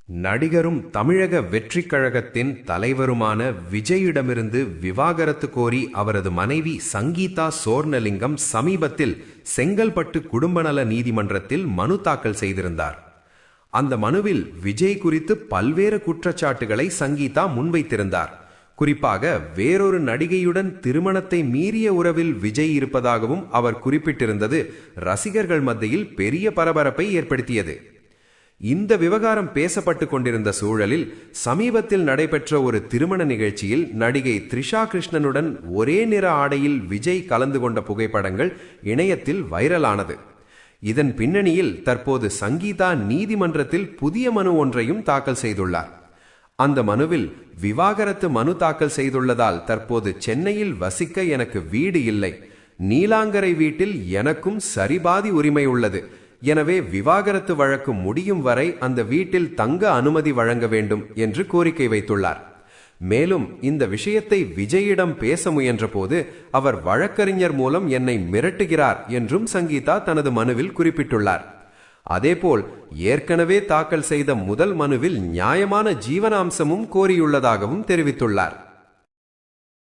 நடிகரும் தமிழக வெற்றிக் கழகத்தின் தலைவருமான விஜயிடமிருந்து விவாகரத்து கோரி அவரது மனைவி சங்கீதா சோர்ணலிங்கம் சமீபத்தில் செங்கல்பட்டு குடும்பநல நீதிமன்றத்தில் மனு தாக்கல் செய்திருந்தார். அந்த மனுவில் விஜய் குறித்து பல்வேறு குற்றச்சாட்டுகளை சங்கீதா முன்வைத்திருந்தார். குறிப்பாக வேறொரு நடிகையுடன் திருமணத்தை மீறிய உறவில் விஜய் இருப்பதாகவும் அவர் குறிப்பிட்டிருந்தது ரசிகர்கள் மத்தியில் பெரிய பரபரப்பை ஏற்படுத்தியது. இந்த விவகாரம் பேசப்பட்டு கொண்டிருந்த சூழலில் சமீபத்தில் நடைபெற்ற ஒரு திருமண நிகழ்ச்சியில் நடிகை த்ரிஷா கிருஷ்ணனுடன் ஒரே நிற ஆடையில் விஜய் கலந்து கொண்ட புகைப்படங்கள் இணையத்தில் வைரலானது. இதன் பின்னணியில் தற்போது சங்கீதா நீதிமன்றத்தில் புதிய மனு ஒன்றையும் தாக்கல் செய்துள்ளார். அந்த மனுவில் விவாகரத்து மனு தாக்கல் செய்துள்ளதால் தற்போது சென்னையில் வசிக்க எனக்கு வீடு இல்லை, நீலாங்கரை வீட்டில் எனக்கும் சரிபாதி உரிமை உள்ளது, எனவே விவாகரத்து வழக்கு முடியும் வரை அந்த வீட்டில் தங்க அனுமதி வழங்க வேண்டும் என்று கோரிக்கை வைத்துள்ளார். மேலும் இந்த விஷயத்தை விஜயிடம் பேச முயன்றபோது அவர் வழக்கறிஞர் மூலம் என்னை மிரட்டுகிறார் என்றும் சங்கீதா தனது மனுவில் குறிப்பிட்டுள்ளார். அதேபோல் ஏற்கனவே தாக்கல் செய்த முதல் மனுவில் நியாயமான ஜீவனாம்சமும் கோரியுள்ளதாகவும் தெரிவித்துள்ளார்.